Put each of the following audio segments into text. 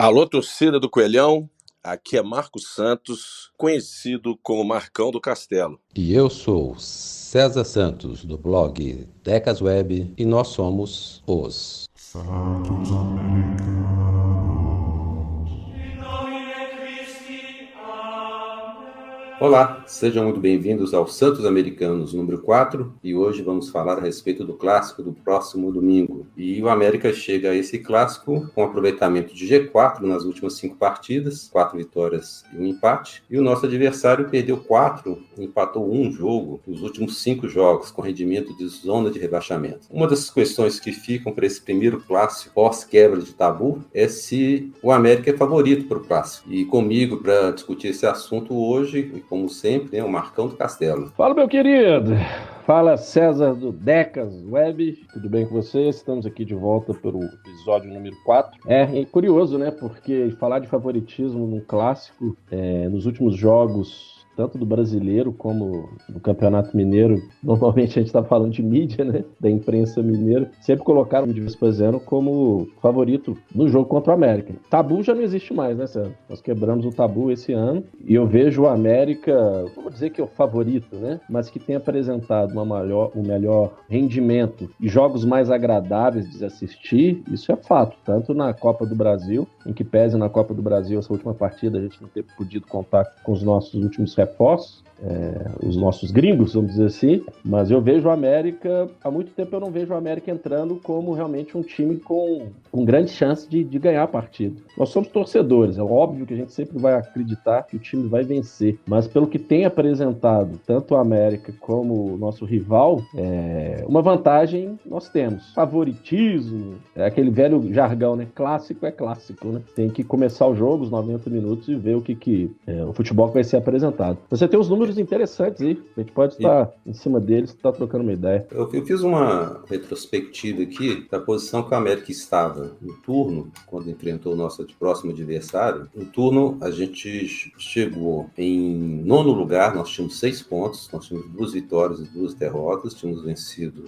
Alô, torcida do Coelhão, aqui é Marcos Santos, conhecido como Marcão do Castelo. E eu sou César Santos, do blog Decas Web, e nós somos os Santos Americanos. Olá, sejam muito bem-vindos ao Santos Americanos número 4 e hoje vamos falar a respeito do clássico do próximo domingo. E o América chega a esse clássico com aproveitamento de G4 nas últimas 5 partidas, 4 vitórias e 1 empate. E o nosso adversário perdeu 4, empatou 1 jogo nos últimos 5 jogos, com rendimento de zona de rebaixamento. Uma das questões que ficam para esse primeiro clássico pós-quebra de tabu é se o América é favorito para o clássico. E comigo para discutir esse assunto hoje, como sempre, o Marcão do Castelo. Fala, meu querido! Fala, César do Decas Web, tudo bem com vocês? Estamos aqui de volta pelo episódio número 4. É curioso, né? Porque falar de favoritismo num clássico, nos últimos jogos, tanto do brasileiro como do Campeonato Mineiro, normalmente a gente está falando de mídia, né? Da imprensa mineira, sempre colocaram o Vespasiano como favorito no jogo contra o América. Tabu já não existe mais, né, César? Nós quebramos o tabu esse ano e eu vejo o América, não vou dizer que é o favorito, né? Mas que tem apresentado um melhor rendimento e jogos mais agradáveis de assistir, isso é fato. Tanto na Copa do Brasil, em que pese na Copa do Brasil essa última partida a gente não ter podido contar com os nossos últimos reforços, os nossos gringos, vamos dizer assim, mas eu vejo o América, há muito tempo eu não vejo o América entrando como realmente um time com grande chance de ganhar a partida. Nós somos torcedores, é óbvio que a gente sempre vai acreditar que o time vai vencer, mas pelo que tem apresentado, tanto o América como o nosso rival, uma vantagem nós temos. Favoritismo, é aquele velho jargão, né? Clássico é clássico, né? Tem que começar o jogo, os 90 minutos, e ver o que o futebol vai ser apresentado. Você tem uns números interessantes aí, a gente pode estar em cima deles, estar trocando uma ideia. Eu fiz uma retrospectiva aqui da posição que o América estava no turno, quando enfrentou o nosso próximo adversário. No turno, a gente chegou em 9º lugar, nós tínhamos 6 pontos, nós tínhamos 2 vitórias e 2 derrotas, tínhamos vencido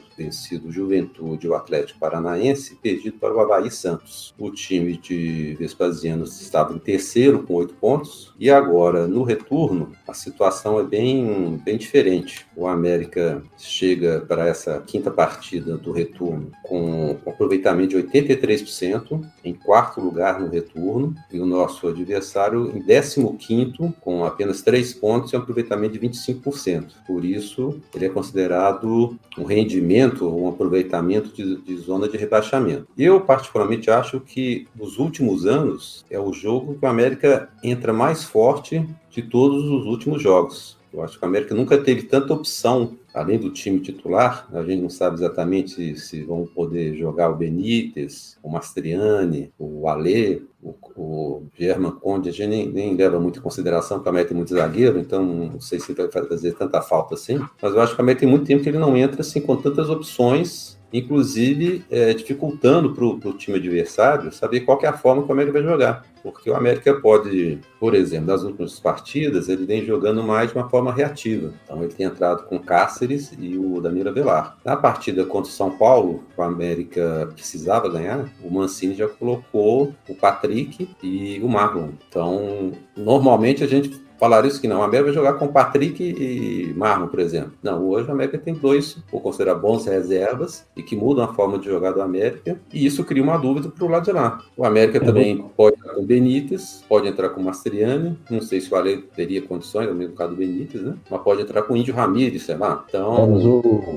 o Juventude e o Atlético Paranaense, e perdido para o Avaí Santos. O time de Vespasiano estava em 3º com 8 pontos, e agora, no retorno, a situação é bem diferente. O América chega para essa 5ª partida do retorno com um aproveitamento de 83%, em 4º lugar no retorno, e o nosso adversário em 15º, com apenas 3 pontos e um aproveitamento de 25%. Por isso, ele é considerado um rendimento, um aproveitamento de zona de rebaixamento. Eu, particularmente, acho que nos últimos anos é o jogo que o América entra mais forte de todos os últimos jogos. Eu acho que o América nunca teve tanta opção, além do time titular. A gente não sabe exatamente se vão poder jogar o Benítez, o Mastriani, o Alê, o German Conde. A gente nem leva muito em consideração, porque o América tem muito zagueiro, então não sei se vai fazer tanta falta assim. Mas eu acho que o América tem muito tempo que ele não entra assim, com tantas opções, inclusive dificultando para o time adversário saber qual que é a forma que o América vai jogar. Porque o América pode, por exemplo, nas últimas partidas, ele vem jogando mais de uma forma reativa. Então ele tem entrado com Cáceres e o Danilo Avelar. Na partida contra o São Paulo, o América precisava ganhar, o Mancini já colocou o Patrick e o Marlon. Então, normalmente a gente falaram isso que não, a América vai jogar com Patrick e Marlon, por exemplo. Não, hoje a América tem 2, vou considerar bons reservas, e que mudam a forma de jogar do América, e isso cria uma dúvida para o lado de lá. O América também pode entrar com Benítez, pode entrar com Mastriani, não sei se o Ale teria condições, no mesmo caso do Benítez, né? Mas pode entrar com o Índio Ramírez, sei lá. Então...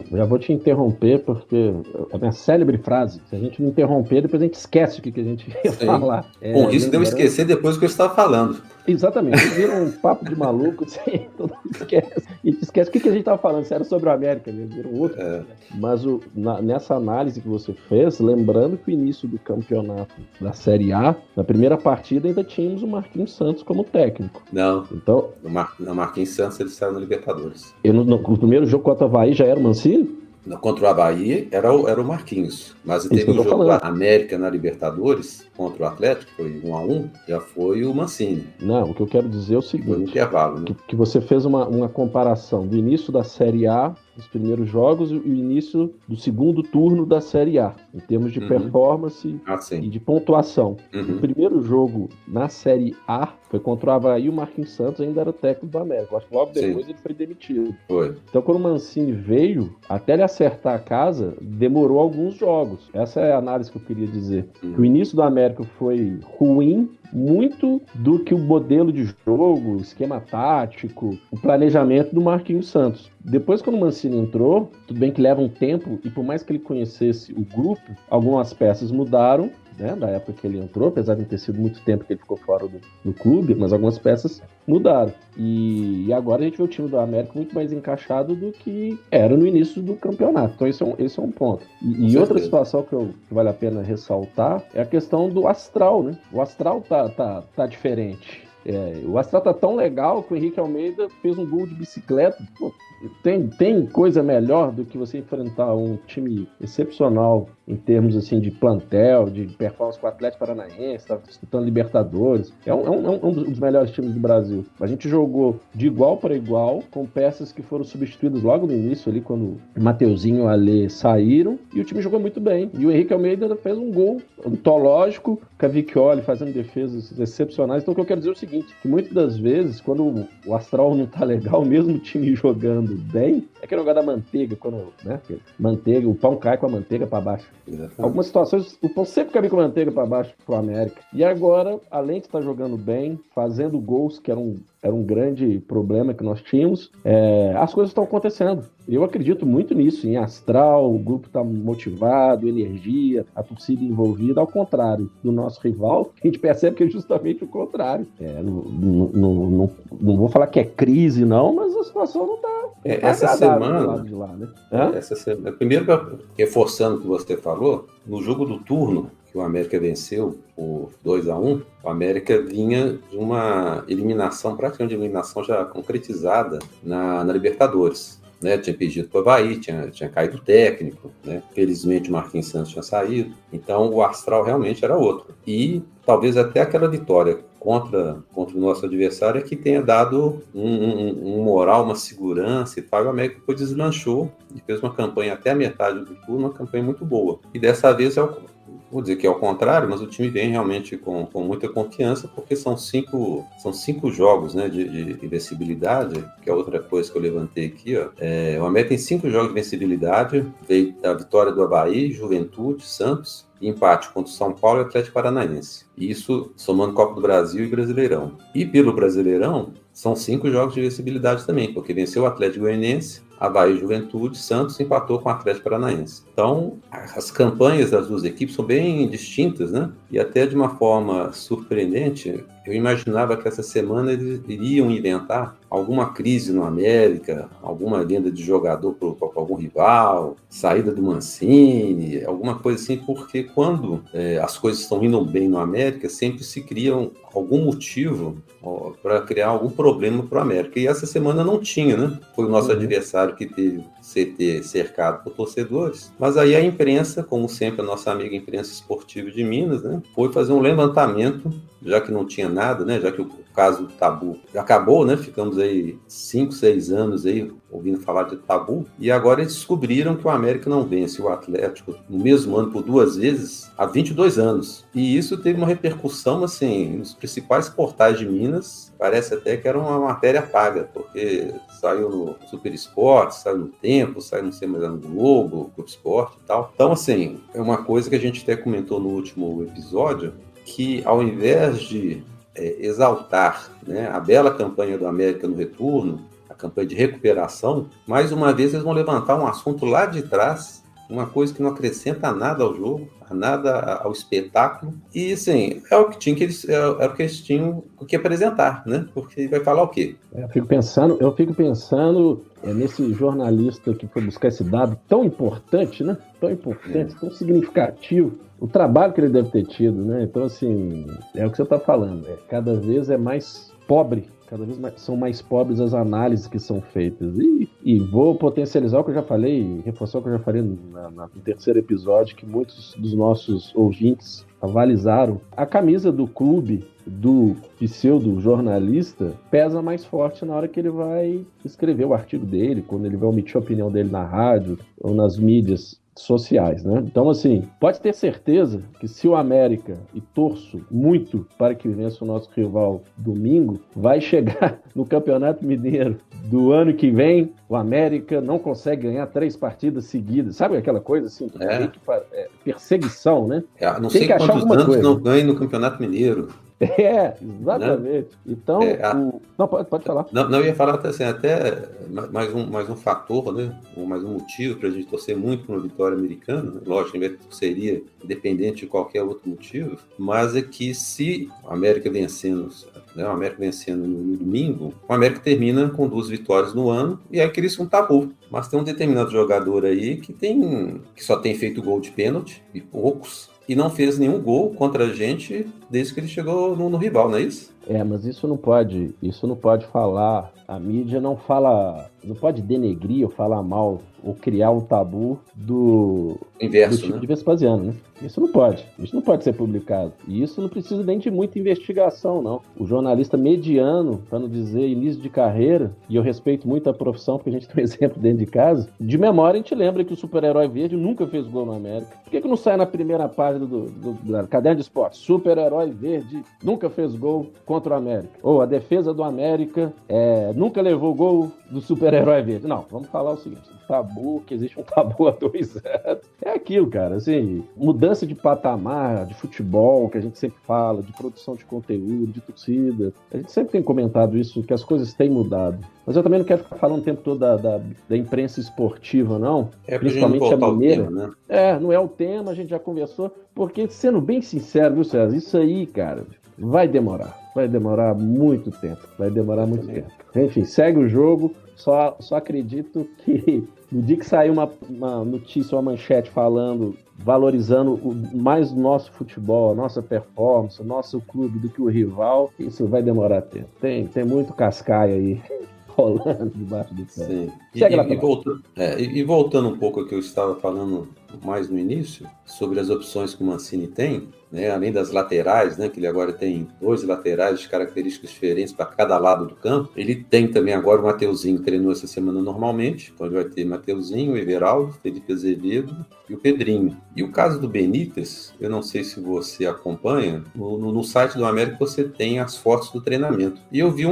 Mas já vou te interromper, porque a minha célebre frase, se a gente não interromper, depois a gente esquece o que a gente ia falar. Com risco de eu esquecer depois do que eu estava falando. Exatamente, vira um papo de maluco, assim, todo mundo esquece. E esquece o que a gente estava falando, se era sobre o América mesmo, vira um outro. Mas nessa análise que você fez, lembrando que o início do campeonato da Série A, na primeira partida ainda tínhamos o Marquinhos Santos como técnico. Não, então, o Marquinhos Santos ele saiu na Libertadores. No primeiro jogo contra o Avaí já era o Mancini? Contra o Avaí era o Marquinhos, mas teve um jogo da América na Libertadores contra o Atlético, foi 1-1, já foi o Mancini. Não, o que eu quero dizer é o seguinte, foi no intervalo, né? que você fez uma comparação do início da Série A dos primeiros jogos e o início do segundo turno da Série A, em termos de performance e de pontuação. O primeiro jogo na Série A foi contra o Avaí, o Marquinhos Santos ainda era técnico do América. Acho que logo depois ele foi demitido. Então, quando o Mancini veio, até ele acertar a casa, demorou alguns jogos. Essa é a análise que eu queria dizer. Que o início do América foi ruim, muito do que o modelo de jogo, o esquema tático, o planejamento do Marquinhos Santos. Depois, quando o Mancini entrou, tudo bem que leva um tempo, e por mais que ele conhecesse o grupo, algumas peças mudaram, né, da época que ele entrou, apesar de não ter sido muito tempo que ele ficou fora do clube, mas algumas peças mudaram. E agora a gente vê o time do América muito mais encaixado do que era no início do campeonato. Então esse é um ponto. E outra situação que vale a pena ressaltar é a questão do astral, né? O astral tá diferente. O astral tá tão legal que o Henrique Almeida fez um gol de bicicleta. Pô, tem coisa melhor do que você enfrentar um time excepcional em termos assim, de plantel, de performance com o Atlético Paranaense, estava disputando Libertadores. É um dos melhores times do Brasil. A gente jogou de igual para igual, com peças que foram substituídas logo no início, ali quando o Mateuzinho e o Alê saíram, e o time jogou muito bem. E o Henrique Almeida fez um gol antológico, Cavicchioli fazendo defesas excepcionais. Então o que eu quero dizer é o seguinte, que muitas das vezes, quando o astral não tá legal, mesmo o time jogando bem, é aquele negócio da manteiga, quando, né, manteiga, o pão cai com a manteiga para baixo. Exatamente. Algumas situações, o pão sempre cai com a manteiga para baixo pro América. E agora, além de estar jogando bem, fazendo gols, que era um grande problema que nós tínhamos, as coisas estão acontecendo. Eu acredito muito nisso, em astral, o grupo está motivado, energia, a torcida envolvida, ao contrário do nosso rival, a gente percebe que é justamente o contrário. Não vou falar que é crise, não, mas a situação não está essa semana, do lado de lá, né? Essa semana, primeiro, reforçando o que você falou, no jogo do turno, que o América venceu por 2-1, o América vinha de uma eliminação, praticamente uma eliminação já concretizada na Libertadores. Né, tinha pedido para o Avaí, tinha caído o técnico, né? Felizmente o Marquinhos Santos tinha saído, então o astral realmente era outro. E talvez até aquela vitória contra o nosso adversário é que tenha dado um moral, uma segurança e tal. O América depois deslanchou e fez uma campanha até a metade do turno, uma campanha muito boa. E dessa vez vou dizer que é o contrário, mas o time vem realmente com muita confiança, porque são cinco jogos, né, de invencibilidade, que é outra coisa que eu levantei aqui. O América tem 5 jogos de invencibilidade, veio da vitória do Avaí, Juventude, Santos, e empate contra o São Paulo e o Atlético Paranaense. Isso somando Copa do Brasil e Brasileirão. E pelo Brasileirão, são 5 jogos de invencibilidade também, porque venceu o Atlético Goianiense, Avaí, Juventude, Santos empatou com o Atlético Paranaense. Então, as campanhas das duas equipes são bem distintas, né? E até de uma forma surpreendente, eu imaginava que essa semana eles iriam inventar alguma crise no América, alguma venda de jogador para algum rival, saída do Mancini, alguma coisa assim, porque quando as coisas estão indo bem no América, sempre se cria algum motivo para criar algum problema para o América. E essa semana não tinha, né? Foi o nosso adversário que teve CT cercado por torcedores. Mas aí a imprensa, como sempre, a nossa amiga imprensa esportiva de Minas, né, foi fazer um levantamento, já que não tinha nada, né, já que o caso do Tabu acabou, né, ficamos aí 5, 6 anos aí ouvindo falar de Tabu, e agora eles descobriram que o América não vence o Atlético no mesmo ano por 2 vezes há 22 anos. E isso teve uma repercussão, assim, nos principais portais de Minas. Parece até que era uma matéria paga, porque saiu no Super Esporte, saiu no Tempo, saiu no no Globo, Globo Esporte e tal. Então, assim, é uma coisa que a gente até comentou no último episódio, que ao invés de exaltar, né, a bela campanha do América no retorno, a campanha de recuperação, mais uma vez eles vão levantar um assunto lá de trás, uma coisa que não acrescenta nada ao jogo, nada ao espetáculo, e assim, era o que eles tinham que apresentar, né? Porque vai falar o quê? Eu fico pensando nesse jornalista que foi buscar esse dado tão importante, né? Tão significativo, o trabalho que ele deve ter tido, né? Então, assim, é o que você está falando, cada vez é mais pobre, são mais pobres as análises que são feitas. E vou potencializar o que eu já falei, reforçar o que eu já falei no terceiro episódio, que muitos dos nossos ouvintes avalizaram, a camisa do clube do pseudo-jornalista pesa mais forte na hora que ele vai escrever o artigo dele, quando ele vai omitir a opinião dele na rádio ou nas mídias sociais, né? Então, assim, pode ter certeza que se o América, e torço muito para que vença o nosso rival domingo, vai chegar no Campeonato Mineiro do ano que vem, o América não consegue ganhar 3 partidas seguidas. Sabe aquela coisa assim? Perseguição, né? Não sei quantos anos não ganha no Campeonato Mineiro. Exatamente. Né? Então, não, pode falar. Não, eu ia falar assim, até mais um fator, né? Mais um motivo para a gente torcer muito para uma vitória americana. Né? Lógico, que seria independente de qualquer outro motivo, mas é que se o América vencendo, né? O América vencendo no domingo, o América termina com 2 vitórias no ano e aí cria-se um tabu. Mas tem um determinado jogador aí que só tem feito gol de pênalti, e poucos, e não fez nenhum gol contra a gente desde que ele chegou no rival, não é isso? Mas isso não pode falar, a mídia não pode denegrir ou falar mal ou criar um tabu do tipo, né? De Vespasiano, né? Isso não pode ser publicado. E isso não precisa nem de muita investigação, não. O jornalista mediano, para não dizer início de carreira, e eu respeito muito a profissão, porque a gente tem um exemplo dentro de casa, de memória a gente lembra que o super-herói verde nunca fez gol no América. Por que não sai na primeira página do Caderno de Esporte? Super-herói verde nunca fez gol contra o América. Ou a defesa do América nunca levou gol do super-herói verde. Não, vamos falar o seguinte, que existe um tabu há 2 anos. É aquilo, cara, assim, mudança de patamar, de futebol, que a gente sempre fala, de produção de conteúdo, de torcida. A gente sempre tem comentado isso, que as coisas têm mudado. Mas eu também não quero ficar falando o tempo todo da imprensa esportiva, não. Principalmente a mineira. Tema, né? Não é o tema, a gente já conversou. Porque, sendo bem sincero, viu, César, isso aí, cara, vai demorar muito tempo. Enfim, segue o jogo. Só acredito que no dia que sair uma notícia, uma manchete valorizando mais o nosso futebol, a nossa performance, o nosso clube do que o rival, isso vai demorar tempo. Tem muito cascaia aí rolando debaixo do pé. Sim. E voltando um pouco ao que eu estava falando mais no início, sobre as opções que o Mancini tem, né, além das laterais, né, que ele agora tem 2 laterais de características diferentes para cada lado do campo, ele tem também agora o Mateuzinho, que treinou essa semana normalmente, então ele vai ter Mateuzinho, o Everaldo, Felipe Azevedo e o Pedrinho. E o caso do Benítez, eu não sei se você acompanha, no site do América você tem as fotos do treinamento. E eu vi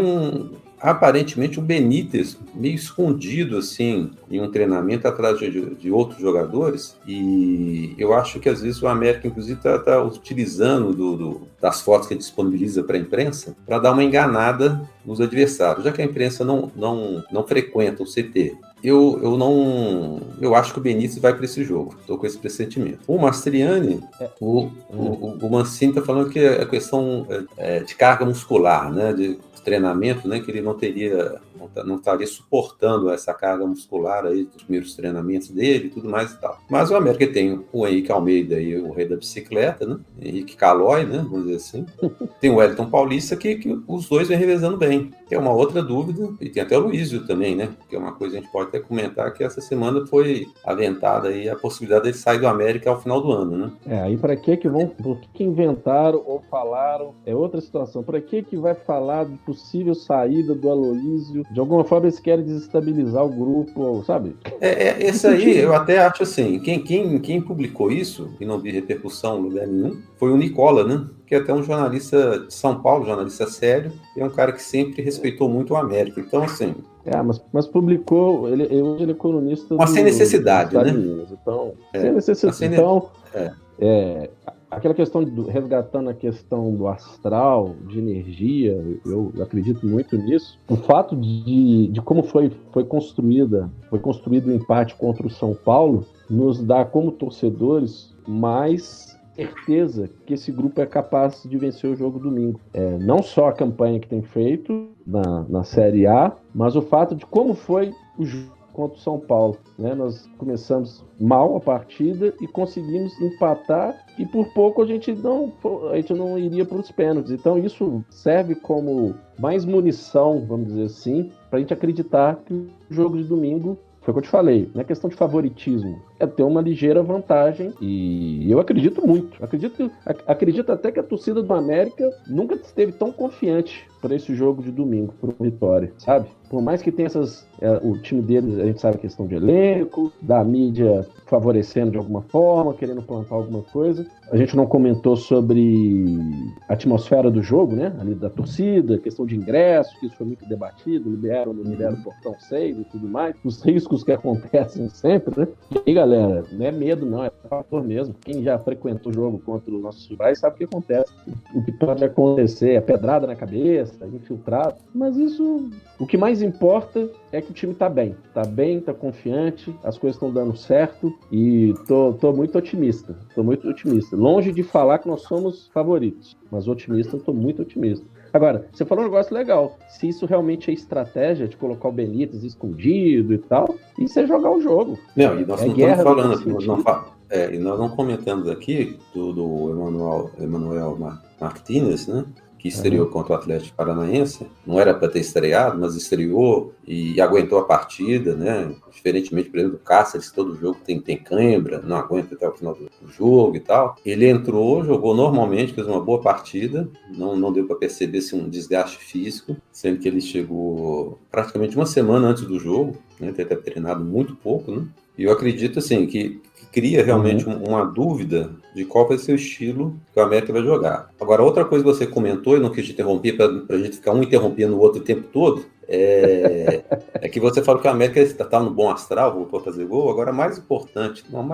aparentemente o Benítez meio escondido assim em um treinamento atrás de outros jogadores, e eu acho que às vezes o América inclusive está utilizando das fotos que ele disponibiliza para a imprensa para dar uma enganada nos adversários, já que a imprensa não frequenta o CT. Eu acho que o Benítez vai para esse jogo. Estou com esse pressentimento. O Mastriani, o Mancini está falando que é questão de carga muscular, né? De treinamento, né? Que ele não estaria suportando essa carga muscular aí dos primeiros treinamentos dele e tudo mais e tal. Mas o América tem o Henrique Almeida aí, o rei da bicicleta, né? Henrique Calói, né? Vamos dizer assim. Tem o Wellington Paulista, que os dois vêm revezando bem. Que é uma outra dúvida. E tem até o Luísio também, né? Que é uma coisa que a gente pode até comentar, que essa semana foi aventada aí a possibilidade dele sair do América ao final do ano, né? Aí para que inventaram ou falaram? É outra situação. Para que vai falar de possível saída do Aloísio? De alguma forma eles querem desestabilizar o grupo, sabe? Esse aí eu até acho assim, quem publicou isso, e não vi repercussão em lugar nenhum, foi o Nicola, né? Que é até um jornalista de São Paulo, jornalista sério, e é um cara que sempre respeitou muito o América. Então, assim... mas publicou, ele é economista... Mas sem necessidade, né? Então, sem necessidade. Então, aquela questão resgatando a questão do astral, de energia, eu acredito muito nisso. O fato de como foi construído o empate contra o São Paulo, nos dá, como torcedores, mais certeza que esse grupo é capaz de vencer o jogo domingo. Não só a campanha que tem feito na Série A, mas o fato de como foi o jogo contra o São Paulo, né? Nós começamos mal a partida e conseguimos empatar, e por pouco a gente não iria para os pênaltis. Então isso serve como mais munição, vamos dizer assim, para a gente acreditar que o jogo de domingo, foi o que eu te falei, não é questão de favoritismo, é ter uma ligeira vantagem, e eu acredito muito. Acredito até que a torcida do América nunca esteve tão confiante para esse jogo de domingo, para o Vitória, sabe? Por mais que tenha o time deles, a gente sabe a questão de elenco, da mídia favorecendo de alguma forma, querendo plantar alguma coisa. A gente não comentou sobre a atmosfera do jogo, né? Ali da torcida, questão de ingresso, que isso foi muito debatido, libera o portão 6 e tudo mais, os riscos que acontecem sempre, né? E aí, galera, não é medo não, é fator mesmo. Quem já frequentou o jogo contra os nossos rivais sabe o que acontece. O que pode acontecer é pedrada na cabeça, infiltrado, mas isso, o que mais importa é que o time tá bem, tá confiante, as coisas estão dando certo e tô muito otimista, longe de falar que nós somos favoritos, mas otimista, tô muito otimista. Agora, você falou um negócio legal, se isso realmente é estratégia de colocar o Benítez escondido e tal, isso é jogar o jogo. Não, e nós não estamos falando aqui, e nós não comentamos aqui do Emmanuel Martínez, né? Que estreou contra o Atlético Paranaense, não era para ter estreado, mas estreou e aguentou a partida, né? Diferentemente, por exemplo, do Cáceres, todo jogo tem cãibra, não aguenta até o final do jogo e tal. Ele entrou, jogou normalmente, fez uma boa partida, não deu para perceber um desgaste físico, sendo que ele chegou praticamente uma semana antes do jogo, né? Ter treinado muito pouco, né? E eu acredito, assim, que cria realmente uma dúvida de qual vai ser o estilo que o América vai jogar. Agora, outra coisa que você comentou, e não quis te interromper para a gente ficar um interrompendo o outro o tempo todo, é que você falou que o América está no bom astral, voltou a fazer gol. Agora, mais importante não,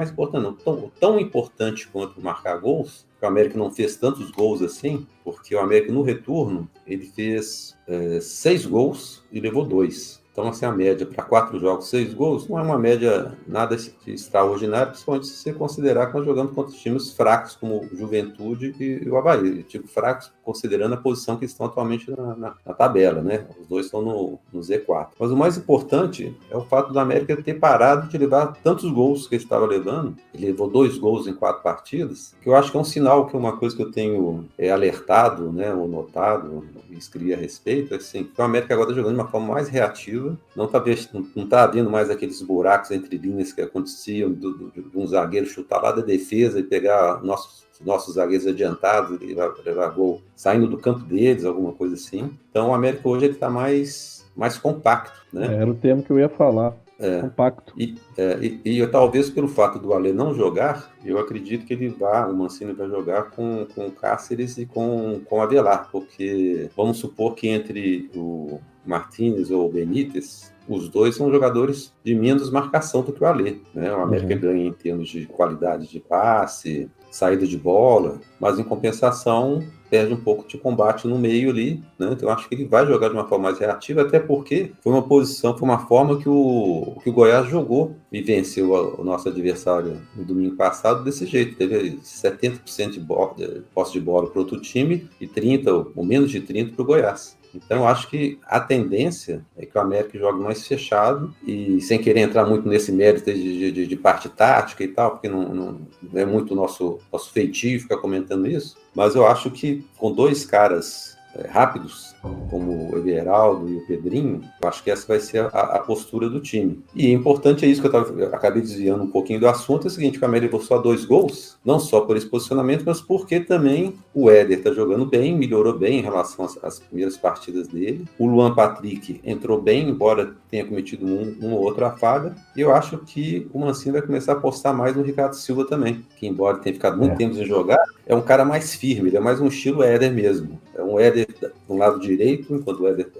tão importante quanto marcar gols, que o América não fez tantos gols assim, porque o América no retorno, ele fez 6 gols e levou 2. Então, assim, a média para 4 jogos, 6 gols, não é uma média nada extraordinária, principalmente se você considerar que nós jogamos contra times fracos, como o Juventude e o Avaí. Tipo, fracos, considerando a posição que estão atualmente na tabela, né? Os dois estão no Z4. Mas o mais importante é o fato do América ter parado de levar tantos gols que ele estava levando. Ele levou 2 gols em 4 partidas, que eu acho que é um sinal, que é uma coisa que eu tenho alertado, né, ou notado, e escrevi a respeito, assim, que o América agora está jogando de uma forma mais reativa. Não está havendo mais aqueles buracos entre linhas que aconteciam de um zagueiro chutar lá da defesa e pegar nossos zagueiros adiantados e levar gol saindo do campo deles, alguma coisa assim. Então o América hoje está mais compacto, né? Era o termo que eu ia falar. Compacto. E talvez pelo fato do Alê não jogar, eu acredito que o Mancini vai jogar com o Cáceres e com o Avelar, porque vamos supor que entre o Martínez ou o Benítez, os dois são jogadores de menos marcação do que o Alê, né? O América ganha em termos de qualidade de passe, saída de bola, mas em compensação perde um pouco de combate no meio ali, né? Então eu acho que ele vai jogar de uma forma mais reativa, até porque foi uma forma que o Goiás jogou e venceu o nosso adversário no domingo passado desse jeito. Teve 70% de posse de bola para o outro time e 30% ou menos de 30% para o Goiás. Então, eu acho que a tendência é que o América jogue mais fechado e sem querer entrar muito nesse mérito de parte tática e tal, porque não é muito nosso feitio ficar comentando isso, mas eu acho que com 2 caras rápidos, como o Everaldo e o Pedrinho, eu acho que essa vai ser a postura do time. E é importante, é isso que eu acabei desviando um pouquinho do assunto, é o seguinte, que o América levou só 2 gols, não só por esse posicionamento, mas porque também o Éder está jogando bem, melhorou bem em relação às primeiras partidas dele. O Luan Patrick entrou bem, embora tenha cometido uma ou outra falha, e eu acho que o Mancini vai começar a apostar mais no Ricardo Silva também, que embora tenha ficado muito tempo sem jogar, é um cara mais firme, ele é mais um estilo Éder mesmo. É um Éder do lado direito, enquanto o Éder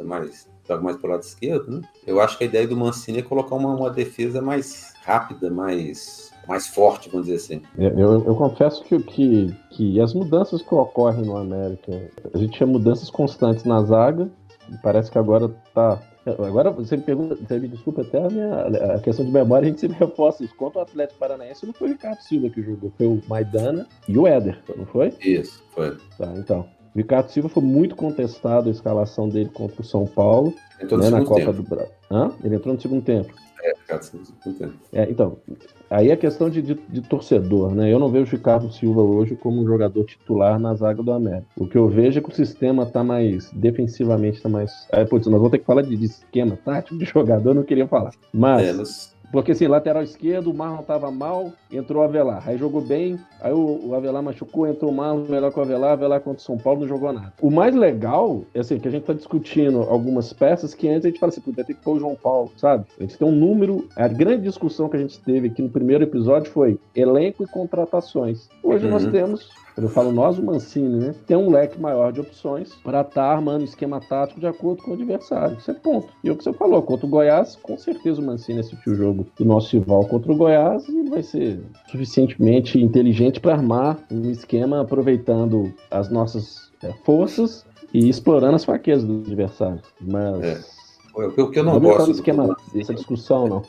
joga mais para o lado esquerdo, né? Eu acho que a ideia do Mancini é colocar uma defesa mais rápida, mais forte, vamos dizer assim. Eu confesso que as mudanças que ocorrem no América, a gente tinha mudanças constantes na zaga, e parece que agora tá... Agora você me pergunta, você me desculpa até a questão de memória, a gente sempre reforça isso. Contra o Atlético Paranaense não foi o Ricardo Silva que jogou, foi o Maidana e o Éder, não foi? Isso, foi. Tá, então. O Ricardo Silva foi muito contestado a escalação dele contra o São Paulo, né, na Copa do Brasil. Ele entrou no segundo tempo. Ricardo Silva no segundo tempo. Então, aí é questão de torcedor, né? Eu não vejo o Ricardo Silva hoje como um jogador titular na zaga do América. O que eu vejo é que o sistema tá mais, defensivamente tá mais... nós vamos ter que falar de esquema tático de jogador, eu não queria falar. Mas Porque assim, lateral esquerdo, o Marlon tava mal, entrou o Avelar. Aí jogou bem, aí o Avelar machucou, entrou o Marlon, melhor que o Avelar contra o São Paulo não jogou nada. O mais legal é assim, que a gente tá discutindo algumas peças que antes a gente fala assim, vai ter que pôr o João Paulo, sabe? A gente tem um número, a grande discussão que a gente teve aqui no primeiro episódio foi elenco e contratações. Hoje nós temos, quando eu falo nós, o Mancini, né? Tem um leque maior de opções para estar armando esquema tático de acordo com o adversário. Isso é ponto. E o que você falou, contra o Goiás, com certeza o Mancini assistiu o jogo do nosso rival contra o Goiás e ele vai ser suficientemente inteligente para armar um esquema aproveitando as nossas forças e explorando as fraquezas do adversário. Mas O que eu não vamos entrar gosto no esquema dessa discussão, não.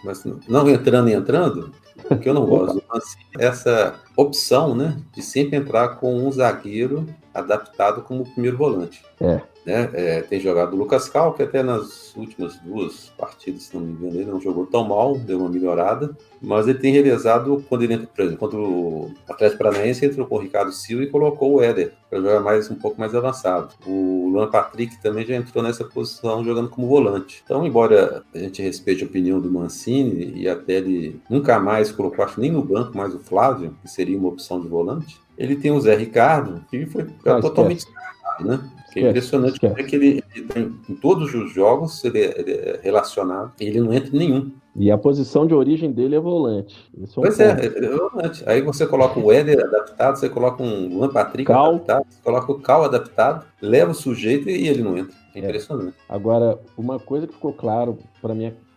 Mas não entrando, o que eu não gosto do Mancini é essa opção, né, de sempre entrar com um zagueiro adaptado como primeiro volante. Tem jogado o Lucas Cal, que até nas últimas 2 partidas, se não me engano, ele não jogou tão mal, deu uma melhorada, mas ele tem revezado quando ele entra, por exemplo, contra o Atlético Paranaense, entrou com o Ricardo Silva e colocou o Éder para jogar um pouco mais avançado. O Luan Patrick também já entrou nessa posição jogando como volante. Então, embora a gente respeite a opinião do Mancini e até ele nunca mais colocou, acho nem no banco, mais o Flávio, que seria uma opção de volante, ele tem o Zé Ricardo, que foi totalmente descartado, né? É impressionante como é que ele em todos os jogos ele é relacionado e ele não entra em nenhum. E a posição de origem dele é volante. É volante. Aí você coloca o Éder adaptado, você coloca um Luan Patrick adaptado, você coloca o Cal adaptado, leva o sujeito e ele não entra. É impressionante. Agora, uma coisa que ficou claro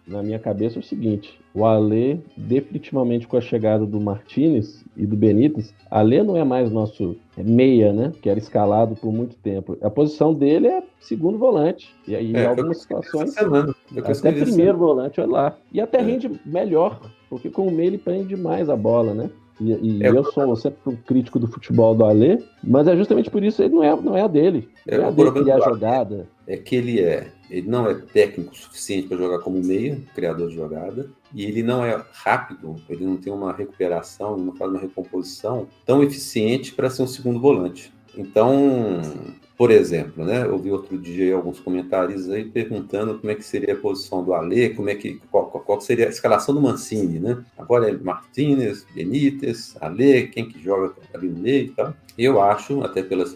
na minha cabeça é o seguinte: o Alê, definitivamente com a chegada do Martínez e do Benítez, Alê não é mais nosso meia, né? Que era escalado por muito tempo. A posição dele é segundo volante. E aí, em algumas situações, até primeiro volante, olha lá. E até rende melhor, porque com o meia ele prende mais a bola, né? Eu sou sempre um crítico do futebol do Alê, mas é justamente por isso ele não é a dele. Não é a dele criar a jogada. É que ele não é técnico o suficiente para jogar como meia, criador de jogada, e ele não é rápido, ele não tem uma recuperação, não faz uma recomposição tão eficiente para ser um segundo volante. Então, por exemplo, né, eu vi outro dia alguns comentários aí perguntando como é que seria a posição do Alê, qual seria a escalação do Mancini, né? Agora é Martínez, Benítez, Alê, quem que joga ali no meio e tal. Eu acho, até pelas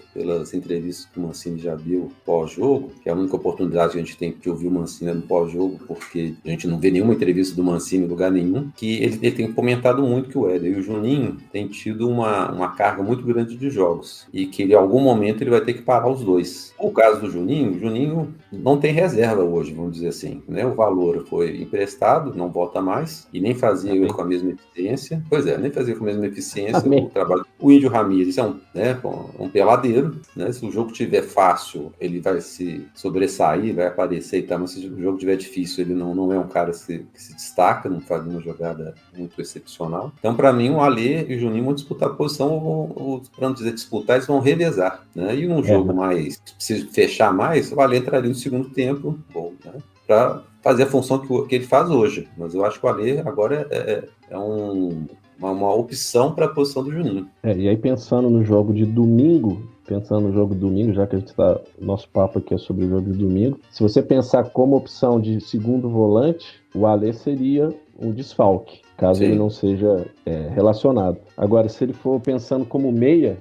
entrevistas que o Mancini já deu pós-jogo, que é a única oportunidade que a gente tem de ouvir o Mancini no pós-jogo, porque a gente não vê nenhuma entrevista do Mancini em lugar nenhum, que ele tem comentado muito que o Éder e o Juninho têm tido uma carga muito grande de jogos e que em algum momento ele vai ter que parar os dois. O caso do Juninho, o Juninho não tem reserva hoje, vamos dizer assim, né? O Valor foi emprestado, não volta mais, e nem fazia com a mesma eficiência. Pois é, nem fazia com a mesma eficiência o trabalho. O Índio Ramírez é um peladeiro, né? Se o jogo tiver fácil, ele vai se sobressair, vai aparecer e tal, mas se o jogo tiver difícil, ele não é um cara que se destaca, não faz uma jogada muito excepcional. Então, para mim, o Alê e o Juninho vão disputar a posição, para não dizer disputar, eles vão revezar, né? E num jogo mais, se fechar mais, o Alê entraria no segundo tempo, né? Para fazer a função que ele faz hoje. Mas eu acho que o Alê agora é uma opção para a posição do Juninho. E aí pensando no jogo de domingo, já que a gente tá, nosso papo aqui é sobre o jogo de domingo, se você pensar como opção de segundo volante, o Alê seria um desfalque, caso ele não seja relacionado. Agora, se ele for pensando como meia,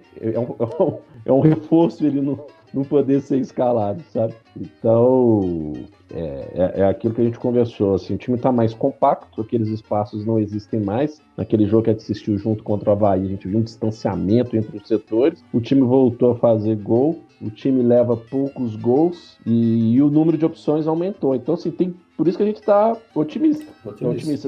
é um reforço ele não poder ser escalado, sabe? Então, é aquilo que a gente conversou, assim, o time está mais compacto, aqueles espaços não existem mais. Naquele jogo que a gente assistiu junto contra o Avaí, a gente viu um distanciamento entre os setores, o time voltou a fazer gol, o time leva poucos gols e o número de opções aumentou. Então, assim, por isso que a gente está otimista.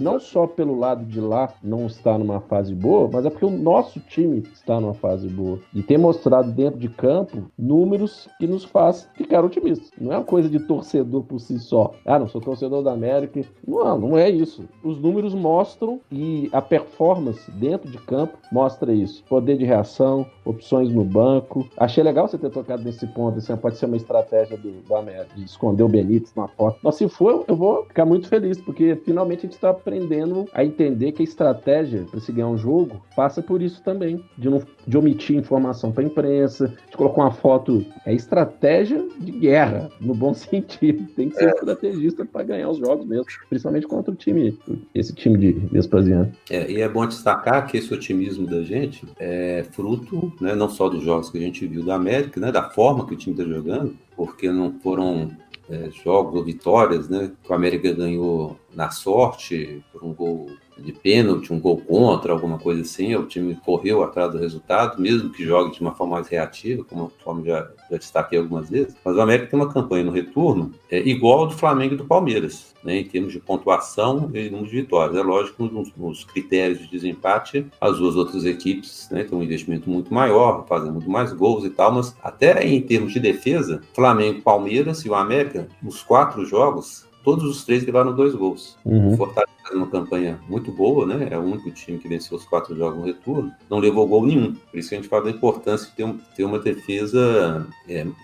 Não só pelo lado de lá não estar numa fase boa, mas é porque o nosso time está numa fase boa. E tem mostrado dentro de campo números que nos faz ficar otimistas. Não é uma coisa de torcedor por si só. Não sou torcedor da América. Não é isso. Os números mostram e a performance dentro de campo mostra isso. Poder de reação, opções no banco. Achei legal você ter tocado nesse ponto. Assim, pode ser uma estratégia do América, de esconder o Benítez na porta. Mas se for, eu vou ficar muito feliz, porque finalmente a gente está aprendendo a entender que a estratégia para se ganhar um jogo passa por isso também, de omitir informação para a imprensa, de colocar uma foto. É estratégia de guerra, no bom sentido. Tem que ser estrategista para ganhar os jogos mesmo, principalmente contra esse time de Vespasiano. E é bom destacar que esse otimismo da gente é fruto, né, não só dos jogos que a gente viu da América, né, da forma que o time está jogando, porque não foram jogos ou vitórias, né, que o América ganhou na sorte, por um gol de pênalti, um gol contra, alguma coisa assim. O time correu atrás do resultado, mesmo que jogue de uma forma mais reativa, como já destaquei algumas vezes. Mas o América tem uma campanha no retorno igual ao do Flamengo e do Palmeiras, né, em termos de pontuação e número de vitórias. É lógico que nos critérios de desempate, as duas outras equipes, né, têm um investimento muito maior, fazem muito mais gols e tal, mas até em termos de defesa, Flamengo, Palmeiras e o América, nos 4 jogos, todos os 3 levaram 2 gols. O Fortaleza faz uma campanha muito boa, né? É o único time que venceu os 4 jogos no retorno, não levou gol nenhum. Por isso que a gente fala da importância de ter uma defesa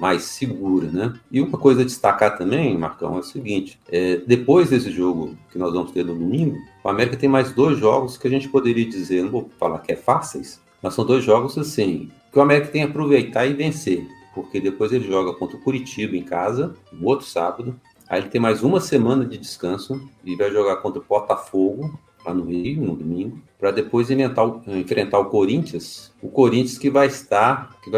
mais segura, né? E uma coisa a destacar também, Marcão, é o seguinte: depois desse jogo que nós vamos ter no domingo, o América tem mais 2 jogos que a gente poderia dizer, não vou falar que é fáceis, mas são 2 jogos assim, que o América tem que aproveitar e vencer, porque depois ele joga contra o Curitiba em casa, no outro sábado. Aí ele tem mais uma semana de descanso e vai jogar contra o Botafogo, lá no Rio, no domingo, para depois enfrentar o Corinthians. O Corinthians que vai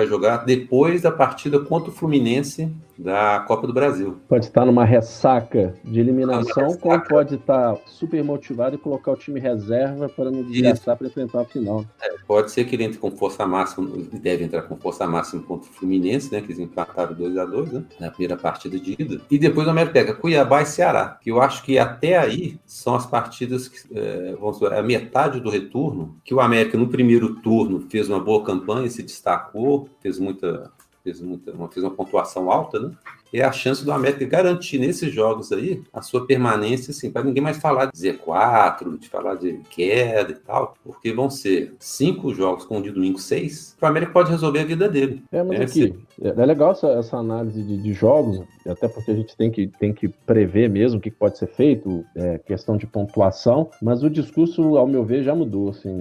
jogar depois da partida contra o Fluminense da Copa do Brasil. Pode estar numa ressaca de eliminação, como pode estar super motivado e colocar o time reserva para não desgastar para enfrentar a final. Pode ser que ele entre com força máxima, deve entrar com força máxima contra o Fluminense, né, que eles empataram 2-2, né, na primeira partida de ida. E depois o América pega Cuiabá e Ceará, que eu acho que até aí são as partidas que, vamos dizer, a metade do retorno, que o América no primeiro turno fez uma boa campanha, se destacou, fez uma pontuação alta, né? É a chance do América garantir nesses jogos aí a sua permanência, assim, para ninguém mais falar de Z4, de falar de queda e tal, porque vão ser 5 jogos com de domingo 6, o América pode resolver a vida dele. Mas aqui, é legal essa análise de jogos, até porque a gente tem que prever mesmo o que pode ser feito, questão de pontuação, mas o discurso, ao meu ver, já mudou, assim,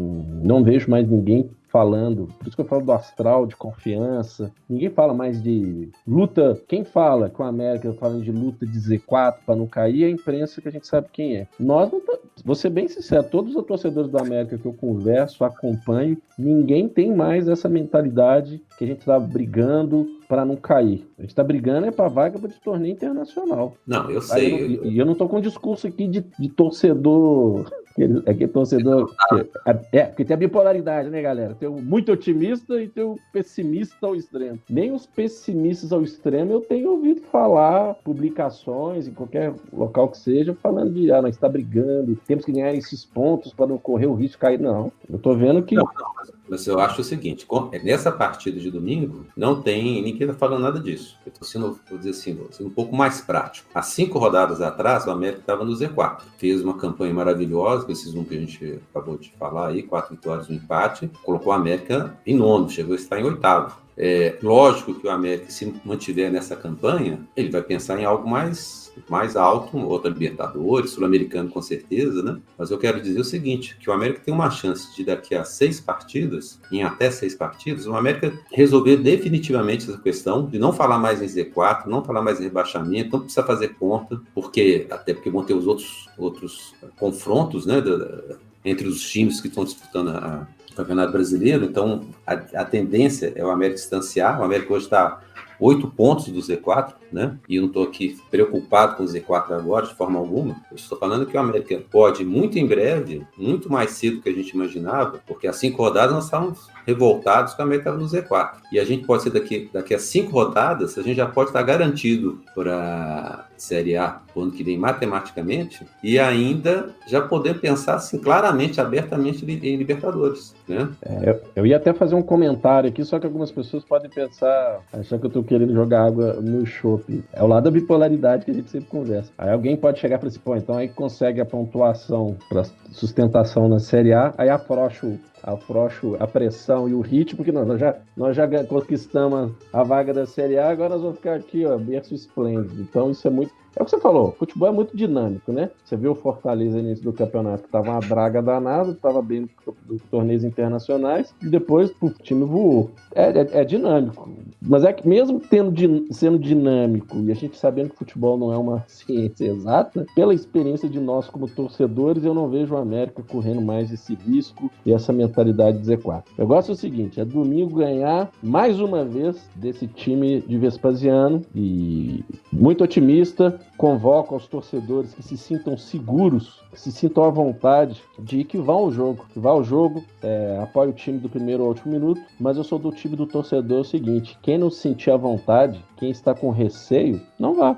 não vejo mais ninguém falando, por isso que eu falo do astral, de confiança, ninguém fala mais de luta. Quem fala com a América falando de luta de Z4 para não cair é a imprensa, que a gente sabe quem é. Nós não vou ser bem sincero, todos os torcedores do América que eu converso, acompanho, ninguém tem mais essa mentalidade que a gente está brigando para não cair. A gente está brigando para a vaga de torneio internacional. Não, eu sei. E eu não estou com um discurso aqui de torcedor. Torcedor. Porque tem a bipolaridade, né, galera? Tem o muito otimista e tem o pessimista ao extremo. Nem os pessimistas ao extremo eu tenho ouvido falar, publicações, em qualquer local que seja, falando de nós está brigando, temos que ganhar esses pontos para não correr o risco de cair. Não. Eu tô vendo que. Não, mas eu acho o seguinte: nessa partida de domingo, não tem. Ninguém tá falando nada disso. Eu tô sendo, vou dizer assim, um pouco mais prático. Há 5 rodadas atrás, o América estava no Z4. Fez uma campanha maravilhosa, com esses que a gente acabou de falar aí, 4 vitórias e um empate, colocou o América em 9º, chegou a estar em 8º. Lógico que o América, se mantiver nessa campanha, ele vai pensar em algo mais alto, outra Libertadores, Sul-Americano com certeza, né? Mas eu quero dizer o seguinte, que o América tem uma chance de daqui a 6 partidas, em até 6 partidas, o América resolver definitivamente essa questão de não falar mais em Z4, não falar mais em rebaixamento, não precisa fazer conta, até porque vão ter os outros confrontos, né, entre os times que estão disputando o Campeonato Brasileiro. Então a tendência é o América distanciar. O América hoje está 8 pontos do Z4, né? E eu não estou aqui preocupado com o Z4 agora, de forma alguma. Eu estou falando que o América pode, muito em breve, muito mais cedo do que a gente imaginava, porque há 5 rodadas nós estávamos revoltados que o América estava no Z4. E a gente pode ser daqui a 5 rodadas, a gente já pode estar garantido para a Série A no ano que vem, matematicamente, e ainda já poder pensar assim, claramente, abertamente em Libertadores, né? Eu ia até fazer um comentário aqui, só que algumas pessoas podem pensar, achar que eu estou querendo jogar água no chope. É o lado da bipolaridade que a gente sempre conversa. Aí alguém pode chegar para si, então aí consegue a pontuação para sustentação na Série A, aí afrouxo a pressão e o ritmo, porque nós já conquistamos a vaga da Série A, agora nós vamos ficar aqui, berço esplêndido. Então isso é muito É o que você falou, futebol é muito dinâmico, né? Você viu o Fortaleza no início do campeonato, que tava uma draga danada, tava bem nos torneios internacionais, e depois o time voou. É dinâmico. Mas é que mesmo sendo dinâmico, e a gente sabendo que futebol não é uma ciência exata, pela experiência de nós como torcedores, eu não vejo o América correndo mais esse risco e essa mentalidade de Z4. O negócio é o seguinte, é domingo ganhar mais uma vez desse time de Vespasiano, e muito otimista, convoco aos torcedores que se sintam seguros, que se sintam à vontade de que vão ao jogo, apoie o time do primeiro ao último minuto, mas eu sou do time do torcedor, é o seguinte, quem não se sentir à vontade, quem está com receio, não vá.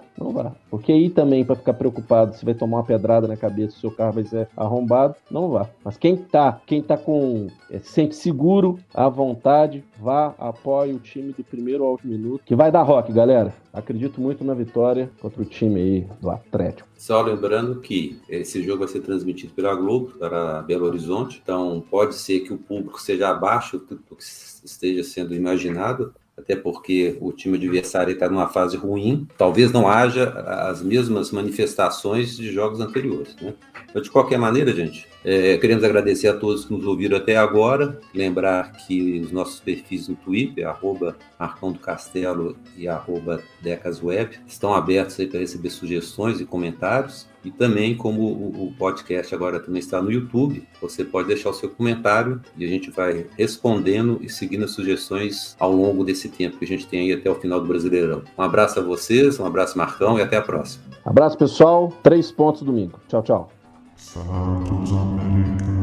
Porque aí também, para ficar preocupado se vai tomar uma pedrada na cabeça, se o seu carro vai ser arrombado, não vá. Mas quem tá se sente seguro, à vontade, vá, apoie o time do primeiro ao último minuto, que vai dar rock, galera. Acredito muito na vitória contra o time aí do Atlético. Só lembrando que esse jogo vai ser transmitido pela Globo, para Belo Horizonte, então pode ser que o público seja abaixo do que esteja sendo imaginado, até porque o time adversário está numa fase ruim, talvez não haja as mesmas manifestações de jogos anteriores, né? Mas, de qualquer maneira, gente, queremos agradecer a todos que nos ouviram até agora, lembrar que os nossos perfis no Twitter, @MarcãoDoCastelo e @DecasWeb, estão abertos aí para receber sugestões e comentários. E também, como o podcast agora também está no YouTube, você pode deixar o seu comentário e a gente vai respondendo e seguindo as sugestões ao longo desse tempo que a gente tem aí até o final do Brasileirão. Um abraço a vocês, um abraço, Marcão, e até a próxima. Abraço, pessoal. 3 pontos domingo. Tchau, tchau. Santos América.